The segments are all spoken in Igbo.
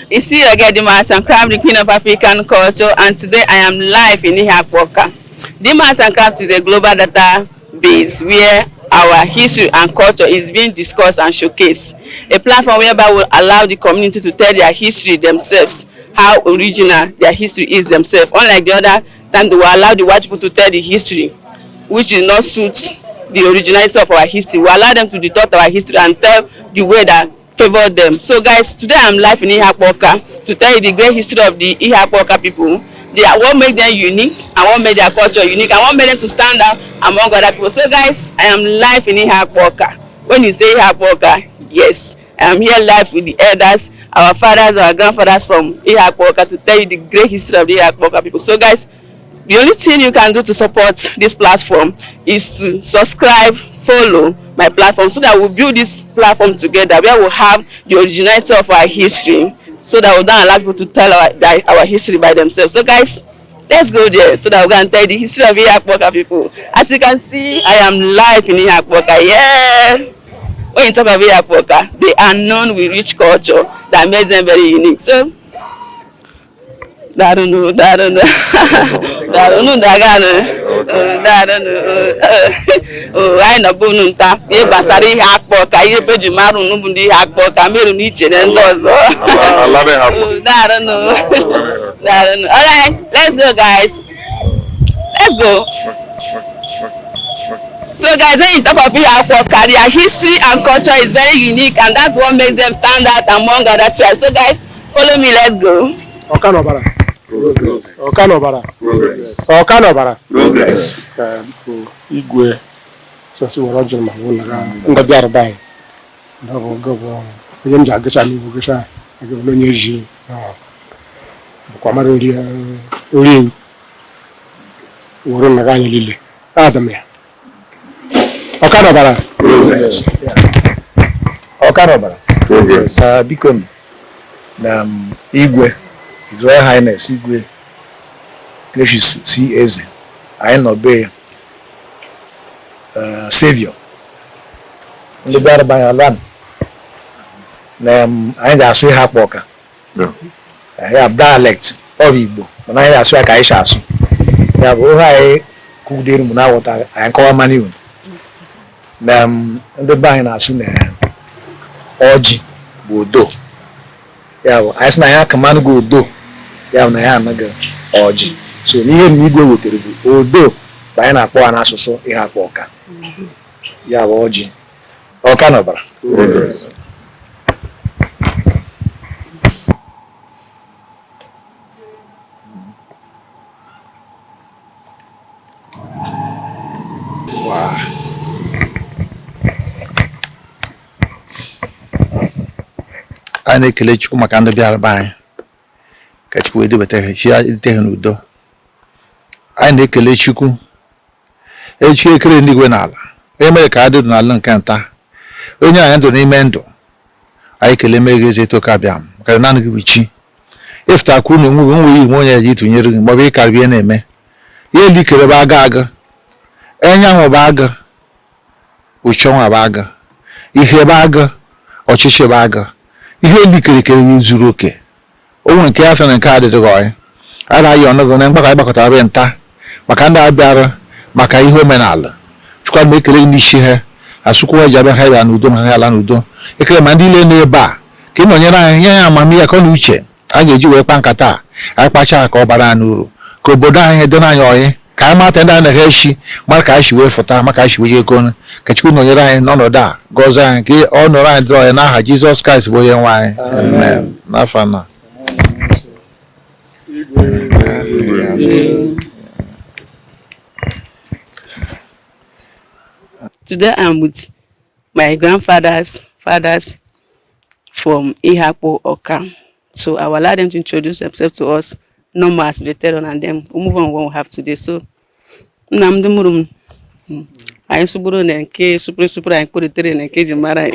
You see again the Mass and Craft, the Queen of African Culture, and today I am live in Iheakpu Awka. The Mass and Craft is a global database where our history and culture is being discussed and showcased. A platform whereby will allow the community to tell their history themselves, how original their history is themselves. Unlike the other time, they will allow the white people to tell the history, which is not suit the originality of our history. We allow them to distort our history and tell the way that favor them. So guys, today I'm live in Iheakpu Awka to tell you the great history of the Iheakpu Awka people. What make them unique and what made their culture unique and what made them to stand out among other people. So guys, I am live in Iheakpu Awka. When you say Iheakpu Awka, yes, I am here live with the elders, our fathers, our grandfathers from Iheakpu Awka to tell you the great history of the Iheakpu Awka people. So guys, the only thing you can do to support this platform is to subscribe, follow my platform so that we'll build this platform together where we'll have the originality of our history so that we don't allow people to tell our history by themselves. So guys, let's go there so that we can tell the history of Iheakpu Awka people. As you can see, I am live in Iheakpu Awka. Yeah! When you talk about Iheakpu Awka, they are known with rich culture that makes them very unique. So, I don't know. I know Bununta. If I say Iheakpu Awka, you pay the maru nubundi Iheakpu Awka. Me don't need and those. I don't know. All right, let's go, guys. Let's go. So, guys, when you talk of Iheakpu Awka, their history and culture is very unique, and that's what makes them stand out among other tribes. So, guys, follow me. Let's go. Igwe so wara jin ma wona nga biar bai ndago gobo yem ja gacha mi bu gacha ga lo nyeji ko maro ori woro na ga nyelile adam ya okano bara biko na Igwe His Royal Highness Igwe Gracious C. Eze, I know be Savior. The better by a land. I just say Iheakpu Awka. I have dialect of Igbo, but I just like I shall. I have all cooked in water and call manu. The buying as soon as Oji Bodo. Yeah, I say I command go do. Yeah, I am a Oji. So here we go with the Odo by an Akwa and Asoso Iheakpu Awka. Yeah, Oji. Okanobara. Wow. I need to let you come and be alright. Catch you with the better. She had taken with door. I need to let you go. She couldn't do well. America I do not learn canta. When you enter the mendo, I can make it to Cabiam. Can none give it. If I couldn't move, we won't eat to near Mobile Caribbean. Ye lick a bag. And young bag. Which on a bag. If a bag or Chisha bag. You hear lick a Zuruke. Owen Catherine and Cardi to go. I lie on the Bakata. Makanda Barra, Makai Homenal. Squad make a lady share, a Sukua Jabba and Udon Halanudo. A Clemandile nearby. Came on your eye, Mamma Conuche. I gave you a pancata. I pacha Cobaranuru. Cobodan had done I. Kama tenda na heshi, marka ishi we fota, marka ishi we yekon. Kachiku no yera en ono da. Goza en ki ono ra draw en aha Jesus Christ boye wai. Amen. Nafana. Today I'm with my grandfathers, fathers from Iheakpu Awka. So I will allow them to introduce themselves to us, normal as they tell on, and then we'll move on what we have today. So Namdumurum. I am super and K super and put it in a cage in Mara.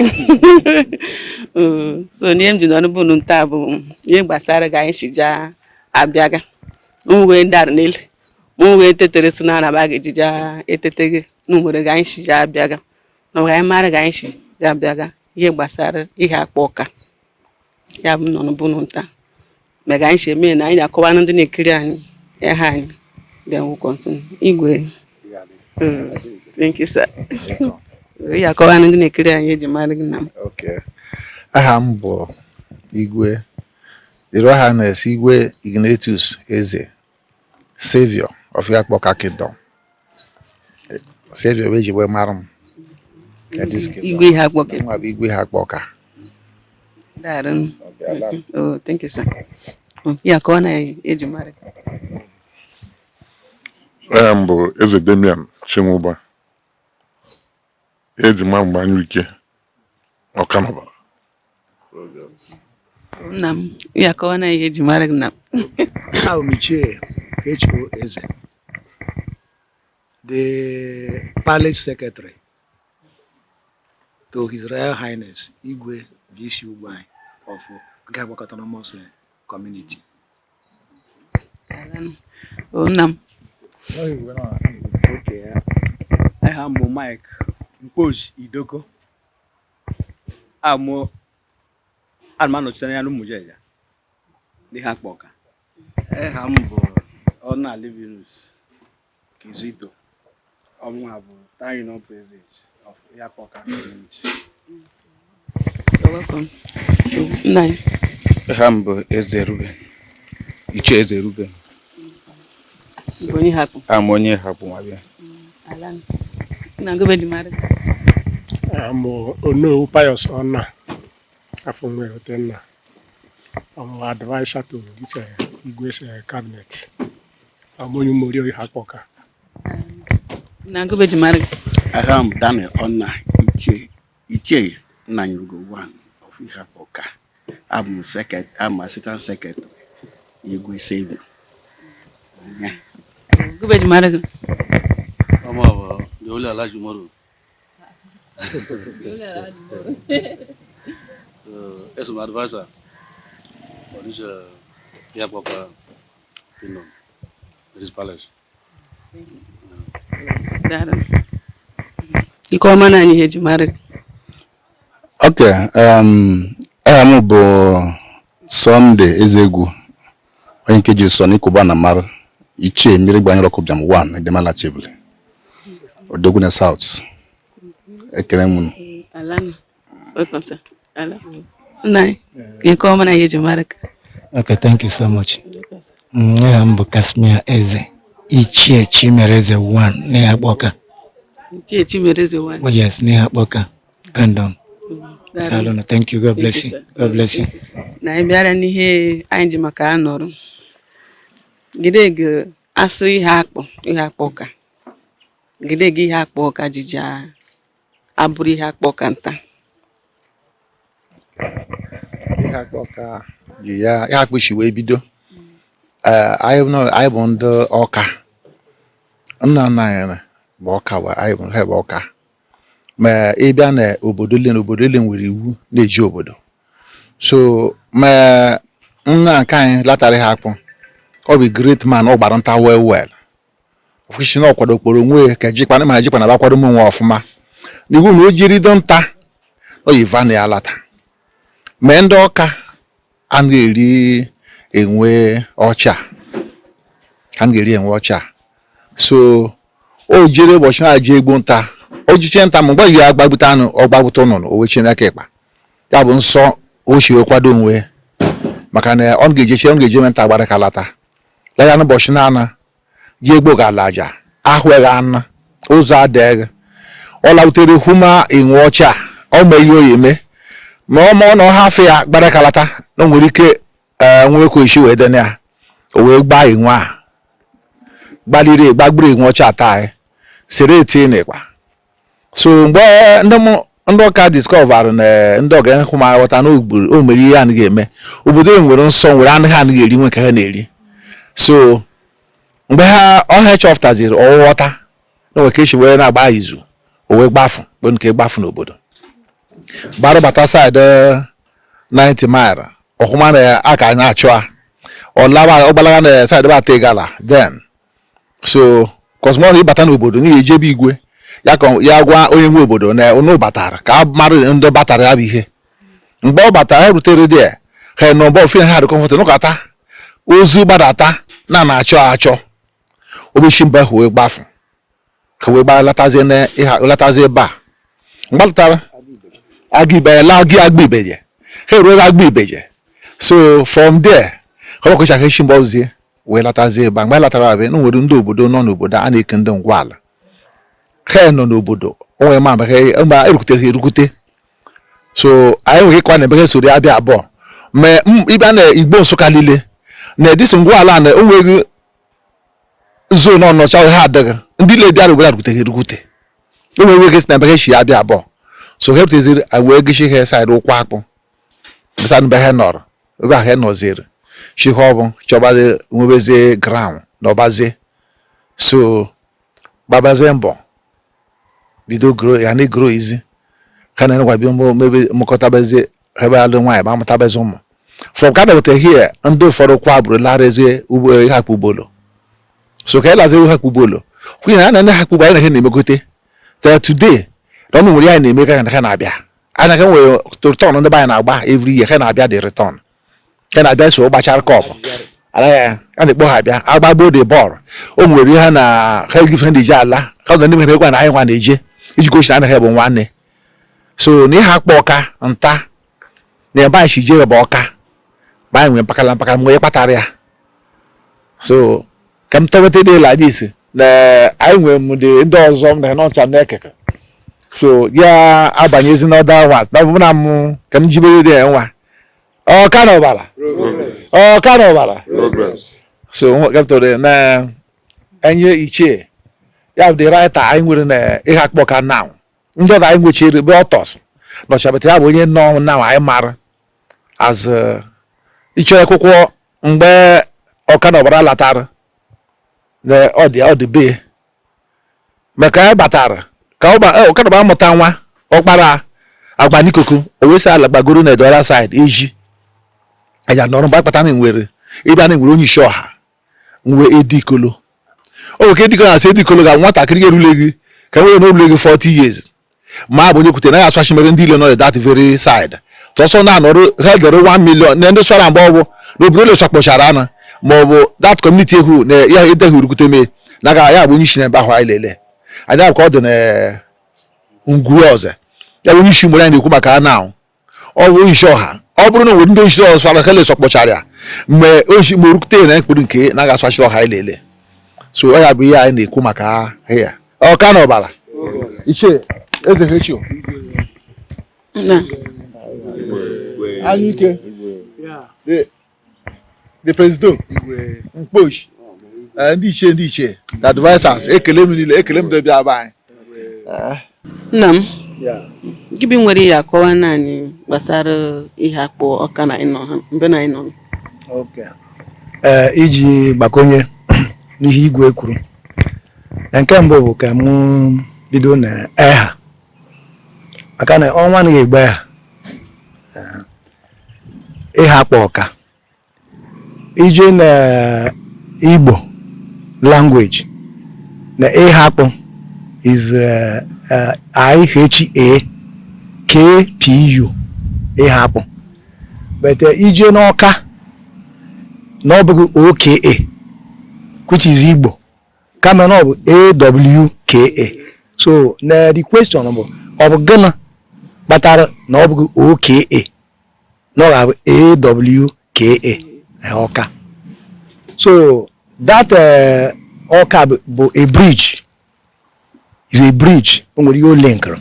So name the honorable Tabu, Yen Basara Guy Shija Abiaga. Uwe Darnil, Uwe Teteresana baggage, Etete, Number Guy Shija Abiaga. No, I am Mara Guy Abiaga, Yen Basara, Iheakpu Awka. ya bụ nọ n'ụbụrụ nta mega anyị si eme na anyị akọwa ndị na-ekiri anyị ya ha anyị then we'll continue. Igwe. Thank you, sir. Ya akọwa ndị na-ekiri anyị eji mara gị na. Okay. Aha m bụ Igwe His Highness Igwe Ignatius Eze, Savior of Iheakpu Awka Kingdom. Savior wey ji wee mara m. Igwe Iheakpu Awka. Nwa bụ Igwe Iheakpu Awka. Oh, thank you, sir. Ya akọwa na eji mara gị. Aha m bụ Eze Damian Chinwụba, eji ma mgbe anyị ike Ọkanaba. Nna m, ya akọwa na ihe eji mara gị na. Ichie Iheakpu Eze, the Palace Secretary to His Royal Highness Igwe VC Ugbai of Iheakpu Autonomous Community. Oh, nna m. Aha m bụ Mike Mpozi Idoko. Anụmanụ ya n'Umujeja n'Iheakpu Awka. Aha m bụ Ona Livinus Kizito. Ọmụma bụ Taino President of Iheakpu Awka Community. You're welcome. Nna m. Aha m bụ Eze Ruben, Ichie Eze Ruben. Onye Iheakpu. I'm onye Iheakpu nwabịa. Alan. Na gobe di mara. I'm Ono Pius Ona. From where then I'm advisor to this Igwe's cabinet. I'm only more Iheakpu Awka. Na gobe di mara. Aha m Daniel Ona Ichie Nanyugo 1 of Iheakpu Awka. I'm assistant secretary Igwe Savior. Yeah. Gobe di mara. Ama the only Alhaji Umaru. As an advisor for this Iheakpu Awka Kingdom, this palace. Iko mana anyị eji mara. Okay, aha m bụ Sunday Ezegwu, onye nke ji so n'Ikuba na mara Ichie mmiri gbanyere ọkụ bịam 1 Edemala Chibli. Odogwu na South. Ekele m. Alan. Welcome, sir. Alan. Nai. Iko mana anyị eji mara. Okay, thank you so much. Aha m bụ Kasmia Eze, Ichie Chimereze 1 n'Iheakpu Awka. Ichie Chimereze 1. Oh yes, n'Iheakpu Awka Kingdom. Thank you. God bless you. God bless you. Na ị bịara n'ihe anyị ji maka anọrọ. Gidege asụ Iheakpu Awka. Gidege Iheakpu Awka jija abụrụ Iheakpu Awka nta. Iheakpu Awka ji ya Iheakpu shi wee bido. Anyị bụ ndị Awka. Nna anyị bụ Awka wa anyị bụ ha bụ Awka. Ma ị bịa na obodo ile nwere iwu na-eji obodo. So ma nna nke anyị latara Iheakpu, ọ bụ great man, ọ gbara nta well. Ofisi na ọkwado okporo onwe ka jikwana ma jikwana bakwado m nwe ọfụma. N'iwu na o jiri do nta o yiva na ya lata. Ma ndị Awka a na-eri enwe ọcha. So o jiri ụbọchị na-aje egbo nta. O jiche nta mgbe ya agbagbute anụ ọgbagbute ụnụ o weche n'aka ịkpa. Ya bụ nsọ o shi kwado onwe maka na ọ ga-eje nta gbara kalata. La ya n'ụbọchị na-ana ji egbo ga-ala aja ahụghị anụ ụzọ adịghị. Ọ lautere huma enwe ọcha ọ ma ihe oyi eme ma ọ na ọha afọ ya gbara kalata na nwere ike nwee kweshi wee dene ya o wee gbaa enwe a gbagburu enwe ọcha taa sere etie n'ịkpa. So mgbe ndị Awka discover na ndị ọga hụ ma ghọta na o mere ihe a ga-eme obodo nwere nsọ nwere anụ ha anaghị eri nwe ka ha na-eri. So mgbe ọha chọpụtaziri ọghọta na nwere ka esi wee na-agba izu o wee gbafu bụ nke gbafu n'obodo gbara bata side 90 mile ọhụma na aka na-achụ a ọgbalaga na side bata gala then so kosmọ ịbata n'obodo n'ihi ejebe igwe ya gwa onye nwe obodo na onu batara ka mmadụ ndị batara ya bụ ihe mgbe ọ batara ya rutere dị ha no bo fi ha de comfort no kata ozu gbadata na achọ obishi mba wee gbafu ka wee gbara latazie na ịha latazie ba mgbalụtara agba ibeje ha eruo agba ibeje so from there ha ọkụcha ka eshi mba ozie wee latazie ba mgbe latara abịa na nwere ndị obodo nọ n'obodo a na-eke ndị ngwaala ha nọ n'obodo onwe ma mgbe erukwute so anyị nwere ịkwa na ebe sori abịa abụọ ma ịbịa na igbo nsụka niile na edisi ngwaala na onweghị zone ọnọcha ha adịghị ndị le bịara obodo rukwute onwe nwe gesi na ebe shi abịa abụọ so ha pụtaziri wee gishi ha side ụkwụ akpụ besa mbe ha nọrọ ebe ha nọziri shi ha ọbụ chọbazi nwebezie ground na ọbazie so gbabazie mbọ bido grow ya na grow izi ka na ngwa bi mebe mụkọtabazie ebe alụ nwaanyị ba mụtabazi ụmụ from kind of here ndị ụfọdụ kwa bụrụ larezie ugbo Iheakpu Obollo so ka elazi Iheakpu Obollo kwụ na na Iheakpu Obollo anyị na-emegote that today ọnụ nwere anyị na-eme ka ha na-abịa anya ka nwere return ndị anyị na-agba every year ha na-abịa the return ka na-abịa so gbachara cup a na-ekpo ha abịa agbagbo the ball o nwere ha na ha give ndị ji ala ka ndị mere egwa na anyị nwa na-eje iji gosi na ha bụ nwanne so na Iheakpu Awka nta na ebe anyị si jere bụ Awka ba anyị nwere mpakala mgbe kpatara ya so ka m tọweta dị la dis na anyị nwere m ndị ọzọ m na nọcha na-ekeke so ya abanyezi n'ọda nwa na bụ na m ka m jibere dị nwa Awka na ọbara so kaptore na enye ichie ya bụ the writer anyị nwere na Iheakpu Awka now ndị ọzọ anyị nwechere be ọtọs nọchabata ya bụ onye nọ na anyị mara as iche akwụkwọ mgbe Awka na ọbara latara na ọ dị be maka ya batara ka Awka na amụta nwa ọkpara agba n'ikuku o wesi ala gbagoro na the other side eji aja nọrọ mgbe akpata na nwere ịbịa na nwere onye isi ọha nwe edikolo o nwoke edikolo na-asị edikolo ga nwatakịrị ga-erule gị ka nwere na obule gị 40 years ma bụ onye kwute na ya aswachi mere ndị ile nọ that very side tọsọ na-anọrụ ha dere 1 million na ndị swara mgbe ọgwụ na obodo ole swakpochara ana ma ọ bụ that community ehu na ya edeghị urukwute mee na ga ya bụ onye isi na ebe ahụ anyị lele anya ka ọ dị na ngwu ọzọ ya bụ onye isi mgbe anyị na-ekwu maka ana ahụ ọ bụ isi ọha ọ bụrụ na nwere ndị isi ọzọ swara hele swakpochara ya mgbe oji ma orukwute na mkpụrụ nke na ga-aswachiri ọha anyị lele so ọ ya bụ ihe anyị na-ekwu maka ya Awka na ọbara ichie eze hechio anyike the president mkposhi ndị ichie the advisors ekele m niile ekele m debịa aba anyị nna m gịbị nwere ya akọwa naanị gbasara Iheakpu Awka na mbe na anyị nọ iji gbakonye n'ihe igwe kwuru na nke mbụ bụ ka m bido na eha maka na ọnwa anaghị egbe ya Iheakpu Awka ije na Igbo language na Iheakpu is Iheakpu Iheakpu but ije n'Awka na ọ bụghị OKA which is Igbo kama na ọ bụ AWKA so na the question bụ ọ bụ gịnị kpatara na ọ bụghị OKA na ọ ga-abụ AWKA Awka so that Awka bụ a bridge is a bridge o nwere ihe o linkere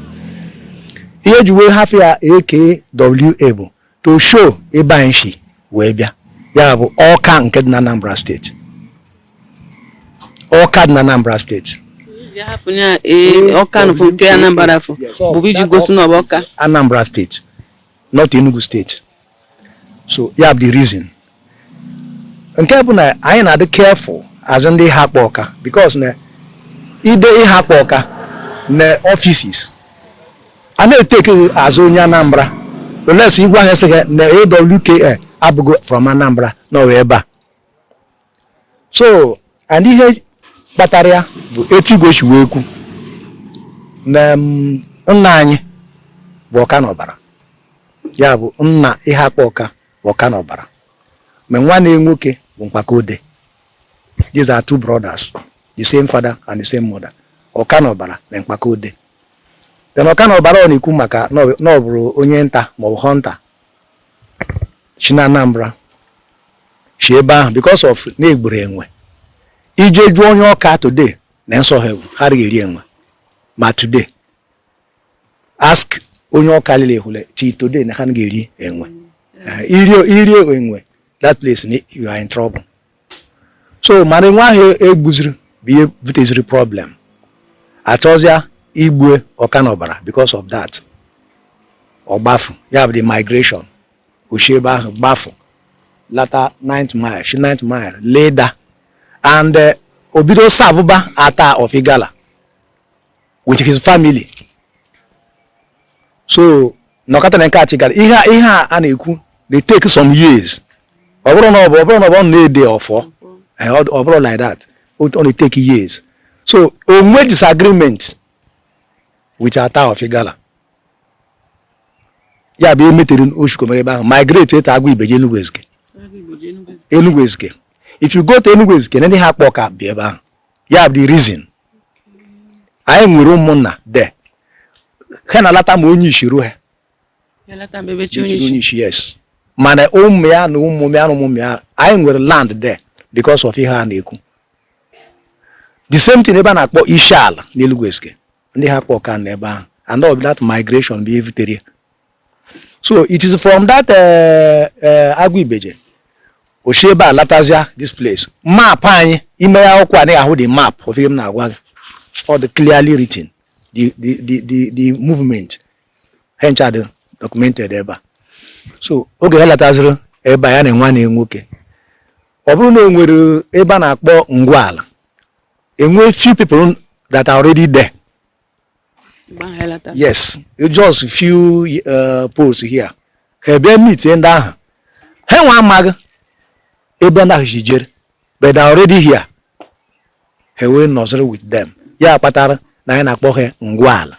ihe eji wee hafụ ya AKWA bụ to show ebe anyị si wee bịa ya bụ Awka nke dị na Anambra steeti Awka dị na Anambra steeti Awka nke Anambra bụ iji gosi na ọ bụ Awka Anambra steeti not Enugu steeti so ya bụ the reason nke bụ na anyị na-adị careful as ndị Iheakpu Awka because na ide Iheakpu Awka na offices a na-eteke azụ onye Anambra unless igwe ahụ sịga na AWKA abụghị from Anambra n'ọwa ebe a so and ihe kpatara ya bụ etu igochi wee kwu na nna anyị bụ Awka na ọbara ya bụ nna Iheakpu Awka Ọkanọbara ma nwanne nwoke bụ Mkpakode. These are two brothers, the same father and the same mother. Ọkanọbara na Mkpakode. Then Ọkanọbara ọ na-ekwu maka na ọ bụrụ onye nta maọbụ hunter si na Anambra si ebe ahụ because of na egburu enwe. Ije jụọ onye Ọka today na nsọ ha eri enwe ma today ask onye Ọka lile hule chi today na ha ga-eri enwe. Irie enwe that place you are in trouble. So mara nwa ahụ egbuziri bụ ihe buteziri problem. Achọzịa igbue Ọkanọbara because of that. Ọgbafu ya bụ the migration. Oshi ebe ahụ gbafu lata 9th mile, shi 9th mile later and obido savụba ata of Igala with his family. So nọkọta na nke achịgara ihe a na-ekwu they take some years. Ọ bụrụ na ọ na-ede ọfọ ọ bụrụ like that it only take years. So onwe disagreement with ata of Igala ya bụ emetere oshukomere ebe ahụ migrate eto agwa ibeje Enugu Ezike. If you go to Enugu Ezike na ndị ha akpọ ka bi ebe ahụ ya bụ the reason anyị nwere ụmụnna there ha na-alata ma onye isi ruo ha onye isi yes mana ụmụ ya na ụmụ ya anyị nwere land there because of ihe a na-ekwu. The same thing ebe a na-akpọ isi ala n'Enugu Ezike ndị ha akpọ ka n'ebe ahụ and all that migration be evitere. So it is from that Agwibeje Osheba Latazia this place. Map anyị ime ya akwụkwọ anyị ahụ the map of him na agwa all the clearly written the movement hence are documented ebe. So oge ha lataziri ebe ya na nwanne nwoke. Ọ bụrụ na enwere ebe a na-akpọ Ngwala enwe few people that are already there. Yes, just a few posts here. Have meet in that. Hey, one mag, Ebana Hijir, but they are already here. He will nozzle with them. Ya patara na ina kpohe Ngwala.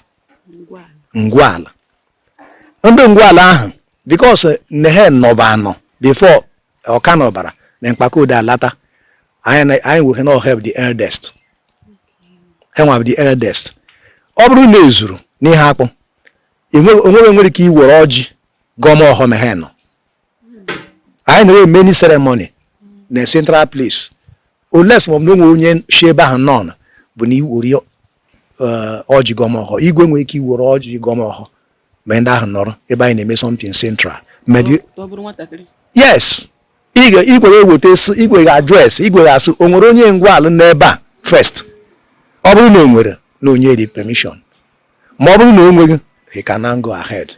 Ngwala. Under Ngwala, because nehe nobano before Ọkanọbara na Mkpakode lata, I will not have the eldest. He will have the eldest. Ọ bụrụ na ezuru n'ihe akpụ nwere ike iwere ọjị gọọmọ ọhọ mehe nọ. Anyị na-enwe many ceremony na central place. Oles ma ọ bụ na onye shi ebe ahụ nọ bụ na iwere ọjị gọọmọ ọhọ. Igwe nwere ike iwere ọjị gọọmọ ọhọ ma ndị ahụ nọrọ ebe anyị na-eme something central. Yes, igwe ga-eweta igwe ga-adres igwe ga-asụ o nwere onye Ngwala n'ebe a first. Ọ bụrụ na o nwere no onye the permission. Ma ọ bụrụ na o nweghị he can go ahead.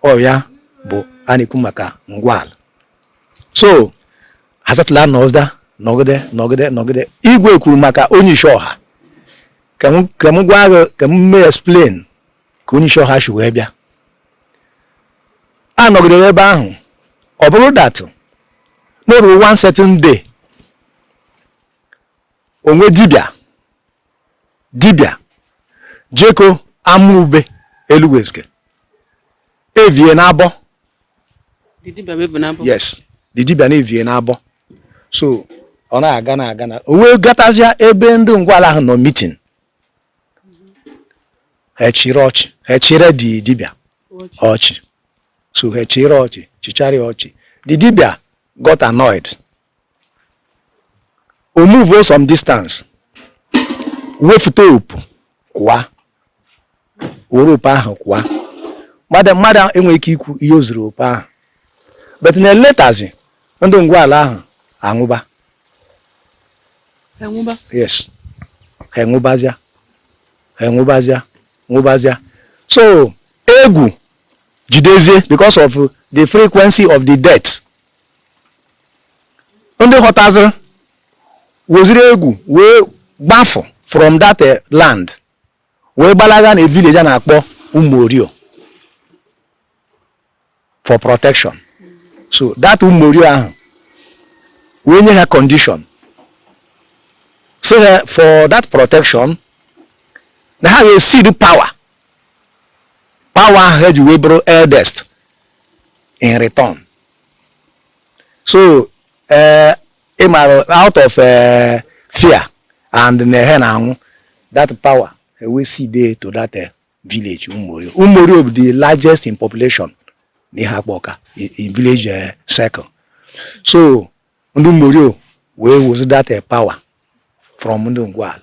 Ọ ya bụ a na-ekwu maka Ngwala. So hasatala nọgide igwe kwuru maka onye isi ọha ka m gwa gị ka m mee explain ka onye isi ọha si wee bịa. A nọgidere ebe ahụ ọ bụrụ that n'oru one certain day onwe dibịa Jeko Amube Enugu Ezike evie n'abọ. Yes, the dibịa na-evie n'abọ. So ọ na-aga na o wee gatazia ebe ndị Ngwala ahụ nọ meeting. Ha chịrị di dibịa ọchị. So ha chịrị ọchị chichari ọchị. The dibịa got annoyed. O move some distance. Wefute opu kwa were opu ahụ kwa mmadụ enweghị ike ikwu ihe o zuru opu ahụ but na letazi ndị Ngwala ahụ anwụba. Yes, ha nwụbazia so egwu jidezie because of the frequency of the death. Ndị ghọtaziri woziri egwu wee gbafu from that land wee gbalaga na village a na-akpọ Umorio for protection. So that Umorio ahụ wee nye ha condition say for that protection na ha ga-seed power ahụ ha ji wee bụrụ eldest in return. So out of fear and that power we see there to that village Umorio. Umorio the largest in population in Iheakpu Awka in village circle. So Umorio we was that power from Ndungwal.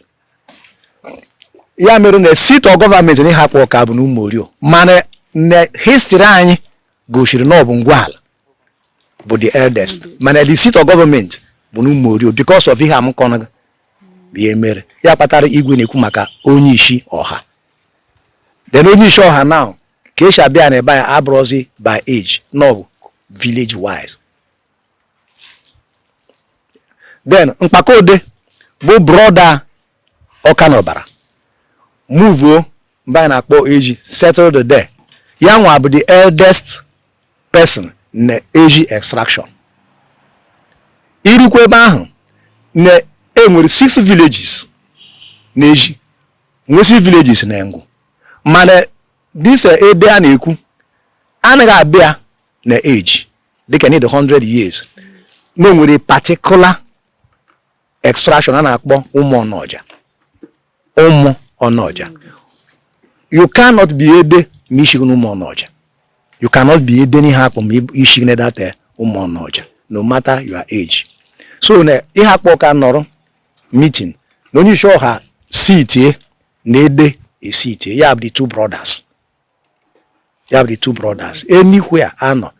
Ya mere na seat of government in Iheakpu Awka bụ n'Umorio. Mana na history anyị gosiri na ọ bụ Ngwal bụ the eldest. Mana the seat of government bụ n'Umorio because of ihe amụkọna bịa mere. Ya kpatara igwe na-ekwu maka onye isi ọha. Then onye isi ọha now ka esi abịa na ebe a abrozi by age, no village wise. Then Mkpakode bụ brother Ọkanọbara. Move by na akpọ age settled there. Ya nwa bụ the eldest person na age extraction. Irukwe ebe ahụ na enwere 6 villages na age. Nwesi villages na Engu. Mana this ede a na-ekwu anaghị abịa na age dịka need 100 years. No nwere particular extraction a na-akpọ ụmụ ọnọja. You cannot be ede ma ishighi ụmụ ọnọja. You cannot be ede n'ihe akpọ ma ishighi that ụmụ ọnọja no matter your age. So na Iheakpu Awka nọrọ meeting na onye isi ọha sit na ede sit. You have the two brothers. You have the two brothers. Anywhere I know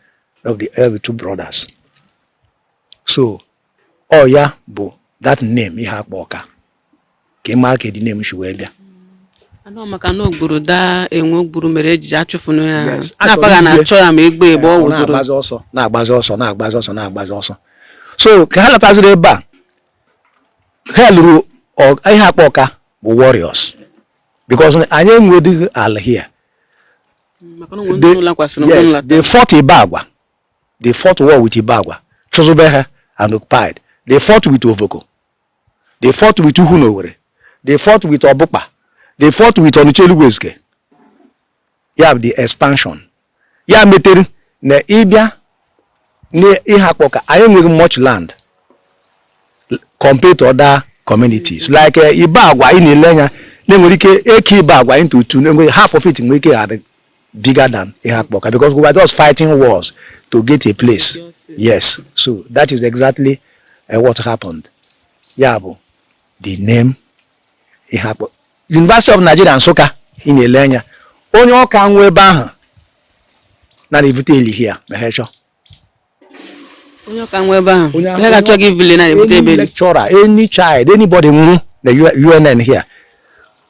of the two brothers. So ya bụ that name Iheakpu Awka. Ke mark the name she will be. Ano maka no gburu da enwe gburu mere ejiji achụfunu ya. Na afaga na achọ ya ma egbe ebe ọ wụzuru. Na-agbazi ọsọ. So ka ha lataziri ebe a. Ha lụrụ Iheakpu Awka bụ warriors. Because anyị enwedịghị ala here. They fought Ibagwa. They fought war with Ibagwa. Chozubeha and occupied. They fought with Ovoko. They fought with Uhunowere. They fought with Obukpa. They fought with Onicheluweske. You have the expansion. Ya metere na ịbịa na Iheakpu Awka anyị enweghị much land compared to other communities. Like Ibagwa ị na-ele anya na-enwere ike eke Ibagwa into two, half of it nwere ike had bigger than Iheakpu Awka because we were just fighting wars to get a place. Yes, so that is exactly what happened. Ya bụ the name Iheakpu. University of Nigeria Nsukka ị na-ele anya onye ọka nwe ebe ahụ na-ebute eli here ma ha chọọ. Onye ọka nwe ebe ahụ ha ga-achọghị village na-ebute ebe eli. Lecturer, any child, anybody nwụrụ na UNN here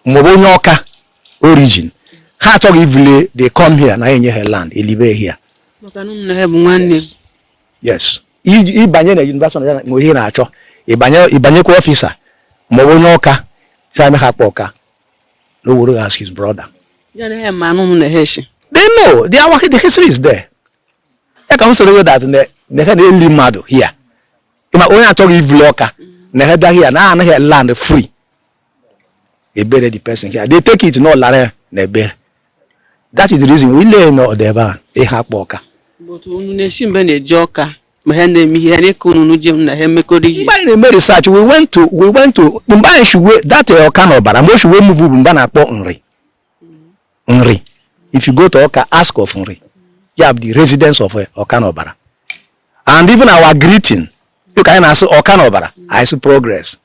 ma ọ bụ onye ọka origin ha achọghị village, they come here na enye ha land elibe here. Maka na ha bụ nwanne. Yes. Ịbanye na University of Nigeria ihe na-achọ ịbanyekwa officer ma ọ bụ onye ọka Iheakpu Awka no worry ask his brother. They know the history is there. I can say that they can only mad here. Ima only achọghị ivulu Awka na ha here na anaghị land free. They bury the person here. They take it no lara na ebe. That is the reason we lay no deba Iheakpu Awka. But unu na-esi mbe na-eje Awka ma ha na-eme ihe na ka unu je na ha emekọrọ ihe. Mgbe anyị na-eme research we went to mgbe anyị shuwe that Ọkanọbara mgbe shuwe move mgbe na-akpọ Nri. If you go to Awka, ask of Nri. You have the residence of Ọkanọbara. And even our greeting, you can ask Ọkanọbara, I see progress.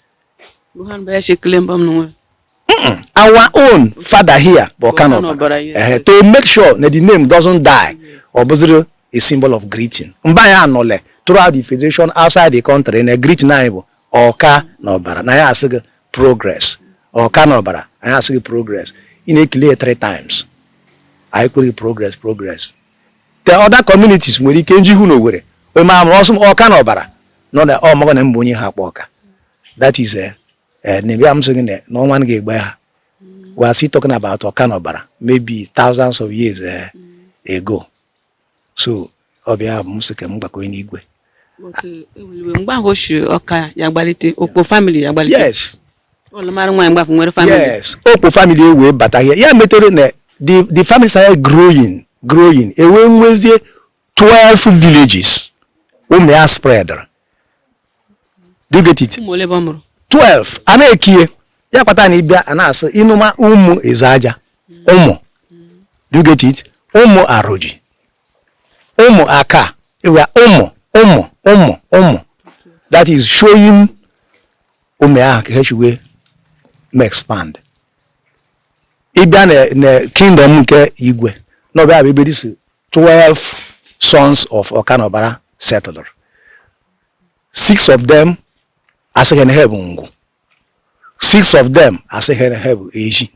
Our own father here, Ọkanọbara, to make sure that the name doesn't die, Obollo a symbol of greeting. Throughout the federation, outside the country, in a greeting name, Ọkanọbara. Now I ask progress. Ọkanọbara, I ask progress. In a clear 3 times. I could progress. The other communities where you can do no we ma also Ọkanọbara. No that all more than Iheakpu Awka. That is name I'm saying no one gave by her. We are still talking about Ọkanọbara, maybe thousands of years ago. So obia musike mgbako in igwe. Mgba hoshi Awka yagbalite Okpo family yagbalite. Yes. Yes. Okpo family we bata here. Yeah, metere the family started growing. Ewe nwezie 12 villages Ume spread. Do you get it? 12. Anaekie. Ya kwata ni bia anasa inuma umu izaja. Umu. Do you get it? Umu aroji. Umu aka. We are umu. That is showing ume we may expand. Ibia ne kingdom nke igwe. No be abi this 12 sons of Okanobara settled. 6 of them as a heaven. 6 of them as a heaven eji.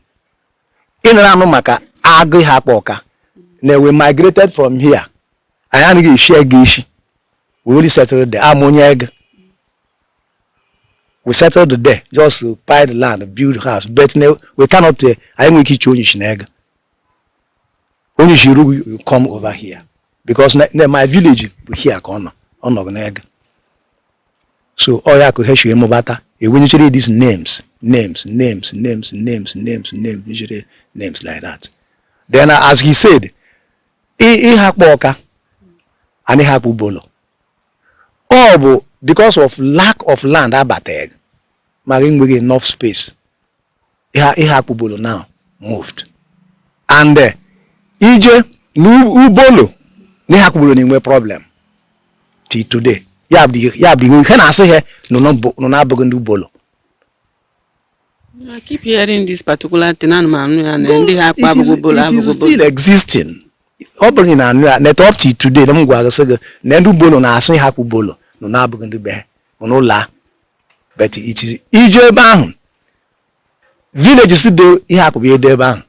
In Rano Maka Iheakpu Awka. Now we migrated from here. I only share gishi. We only settled the Ammoniag. We settled there just to buy the land, build house. But now we cannot. I am making Only you come over here because my village here on egg. So all I could hear mobata. When you read these names, usually names like that. Then as he said, Iheakpu Awka and Iheakpu Obollo. All because of lack of land abateg, making enough space. Iheakpu Obollo now moved. And Ije Obollo Iheakpu Obollo no problem till today. You have the can I say here no Obollo. I keep hearing this particular thing and it is still existing. Opening and net up to today, them go say Nendu Obollo na say Iheakpu Obollo no na bugundu be no la. But it is Ije ban. Villages still Iheakpu be there ban.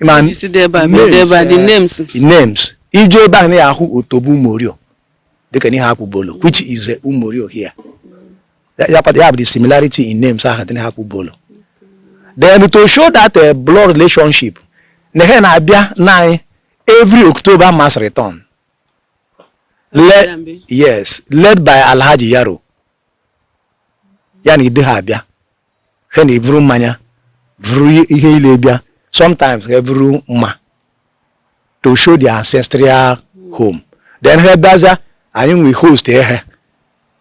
Man, you see there by the names. The names. Ije ban ne ahu Otobu Morio. They can Iheakpu Obollo, which is Umorio here. They have the similarity in names. Iheakpu Obollo. Then to show that blood relationship, every October mass return. Led by Alhaji Yaro. Yani Dehabia. Heni Vru Manya. Vru Ihe sometimes every ma. To show the ancestral home. Then her baza, and we host her.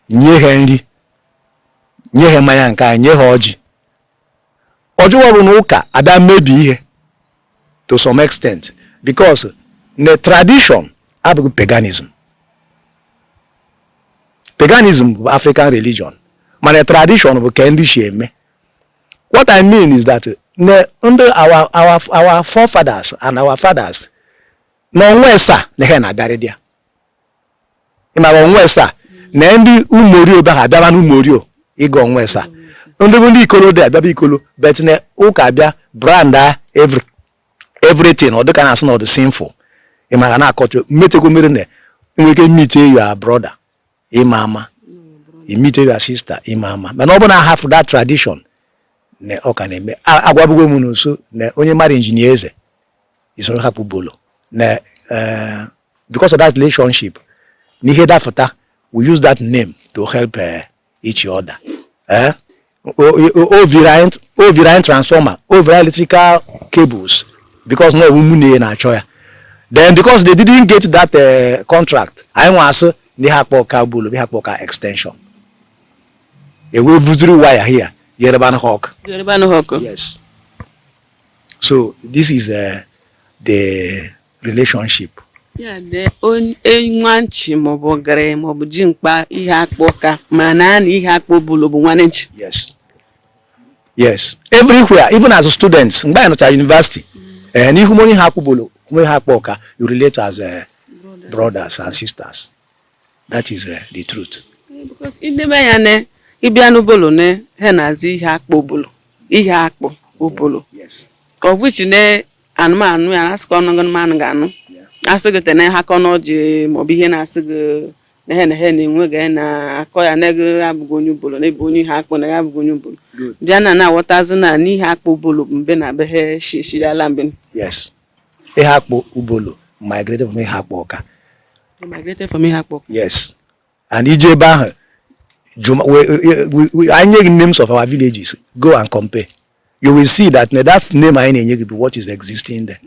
Nye Henry. Nye Mayanka, Nye Hoji. Ojuwabunuka ada maybe here to some extent because the tradition abu paganism. Paganism African religion. But the tradition of kendi sheme. What I mean is that under our forefathers and our fathers, no wesa nehe na daridia. Ima wesa nendi umorio ba abia umorio igo wesa. Ndị ikolo dị abịa ikolo but ne ụka abịa brand everything ọ dịka na-asị na ọ dị sinful ị mara na akọchọ mmetego mere na enwere ike meet your brother ịma ama you meet your sister ịma ama mana ọ bụ na half that tradition na ọ ka na-eme agwabugo m nso na onye mara injinia eze isoro Iheakpu Obollo na because of that relationship n'ihe dafụta we use that name to help each other overline transformer, over electrical cables, because no women na choya. Then because they didn't get that contract, I want to Iheakpu Awka extension. A way vuzuru wire here, Yereban Hawk. Yes. So this is the relationship. Yeah, the only mobogre mobujimpa Iheakpu Awka manan Iheakpu Obollo bu nwanenchi. Yes. Everywhere, even as students, at university, and if you Iheakpu Obollo, Iheakpu Awka, you relate as brothers and sisters. That is the truth. Because in the mayane, Ibiano Obollo ne henazi Iheakpu Obollo. Yes. Of which ne anman we ask on man gano. Asịgị na ha kono ji ma ọ bụ ihe na-asịgị na he na-enwe na akọ ya na ego abụghị onye Obollo na ebe onye Iheakpu na abụghị onye Obollo bịa na awọtazi na Iheakpu Obollo mbe na be he shishirala mbe. Yes. Iheakpu Obollo migrated from Iheakpu Awka. Migrated from Iheakpu Awka. Yes. And ije ebe ahụ I know names of our villages. Go and compare. You will see that that name I need what is existing there.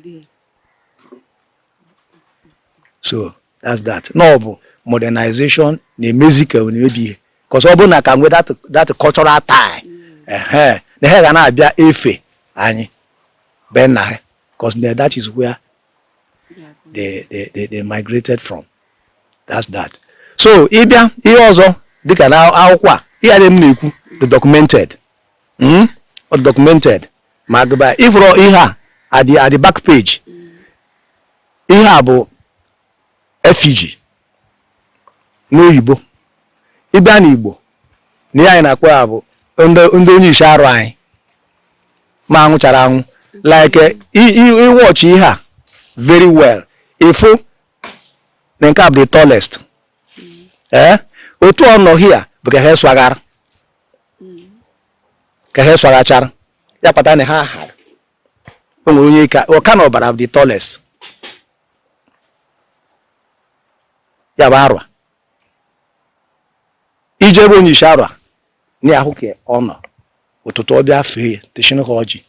So that's that. No, modernization na-emezi ka na-emebi ihe because ọ bụrụ na ka nwee that cultural tie na ha ga na-abịa efe anyị be nna ha because that is where they migrated from. That's that. So ịbịa ihe ọzọ dịka na akwụkwọ a ihe m na-ekwu the documented documented ma agụba ifụrụ ihe a at the back page ihe a bụ effigy n'oyibo ịbịa n'Igbo na ihe anyị na-akpọ ya bụ ndị onye isi arụ anyị ma anwụchara anwụ like watch ihe a very well ifụ na nke a bụ the tallest otu ọ nọ here bụ ka ha swagara ka ha swagachara ya kpata na ha hara o nwere onye ka ọka na ọbara bụ the tallest ya bụ arụa ije ebe onye isi arụa na ahụ ka ọ nọ ụtụtụ ọbịa fee ya techin ha ọjị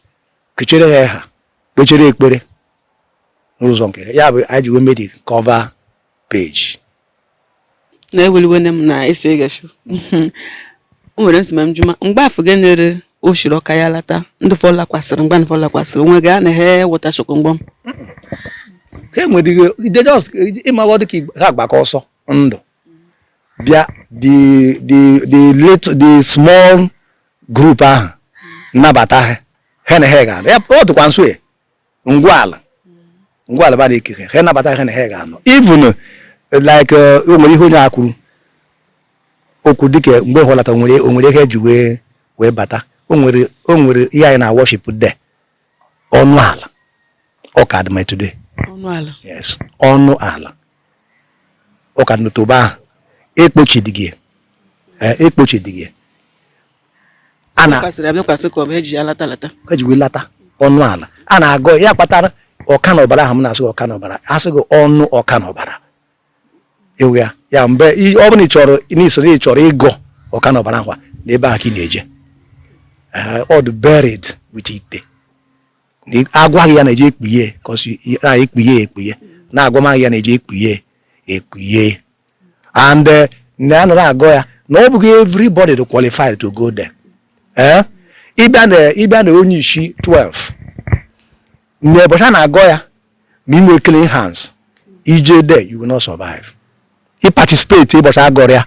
kechere ha kpechere ekpere n'ụzọ nke ya bụ anyị ji wee made cover page na-eweliwe m na ese gasho o nwere nsị m juma mgbe afọ gị nere o shiri ọka ya lata ndị fọla kwasịrị mgbe ndị fọla kwasịrị onwe gị a na ha weta shokongbo ha enwedịghị they just ịmaghọ dịka ha gbakọ ọsọ ndụ bịa the small group ahụ nnabata ha na ha ga-anọ ya ọ dịkwa nso ya ngwaala ba na-ekere ha nabata ha na ha ga-anọ even like o nwere ihe onye a kwuru okwu dịka mgbe hụlata onwere ihe eji wee bata o nwere ihe anyị na worship de ọnụ ala ọka dị today ọnụ ala yes ọnụ ala ọka dị n'otoba ahụ ekpochidigị ana kwasịrị abịakwasị ka ọ bụ eji ya lata eji wee lata ọnụ ala a na-agọ ya kpatara ọka na ọbara ahụ m na-asị ọka na ọbara asịghị ọnụ ọka na ọbara ewu ya mgbe ọ bụla ị chọrọ ịgọ ọka na ọbara nkwa n'ebe ahụ ka ị na-eje ọ dị buried with ite agwaghị ya na-eje ekpughe na-agwamaghị ya na-eje ekpughe and na anọrọ agọ ya na ọ bụghị everybody to qualified to go there ịbịa na onye isi 12 n'ụbọchị a na-agọ ya ma ị nwee clean hands ije there you will not survive. He participate ụbọchị agọrọ ya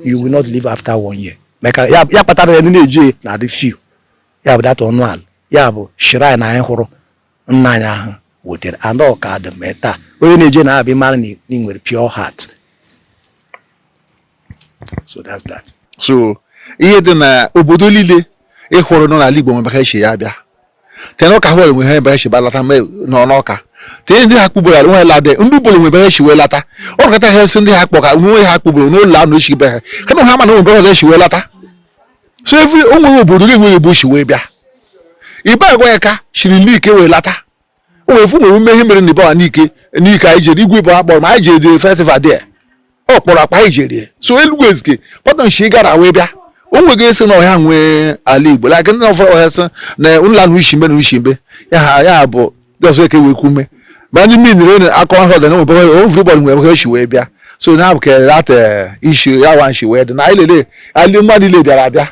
you will not live after 1 year maka ya kpatara ndị na-eje na the few ya bụ data ọnụ ala ya bụ shrine na anyị hụrụ nna anyị ahụ wetere anọ ka dị meta onye na-eje na-abịa mara na ị nwere pure heart. So that's that. So ihe dị na obodo niile ịhụrụ nọ n'ala Igbo nwere ebe echi ya bịa tena ọka hụrụ nwe ha ebe echi balata nọ n'ọka te ndị ha kpụbara nwe lade ndị bolo nwe ebe echi wee lata ọ kata ha sị ndị ha kpọka nwe ha kpụbara n'ụlọ anụ echi be ha kama ha ma na ebe echi wee lata so every onwe obodo ga-enwe ebe echi wee bịa ibe agwa ya ka shiri n'ike wee lata o wee fu nwere mmehie mere n'ibe a n'ike anyị jere igwe bụ akpọrọ ma anyị jere the festival there ọ kpọrọ akpa anyị jere so eluigwe ezike pọtọ nshi gara wee bịa o nwege esi na ọha nwee ala Igbo like ndị ọfọrọ ọha sị na ụlọ anụ ishi mbe ya bụ dị ọzọ eke wee kume ma ndị mmiri na akọ ọhụrụ dị na everybody nwere ebe echi wee bịa so na abụ kere that issue ya wa nshi wee dị na ilele ali mmadụ ile bịara abịa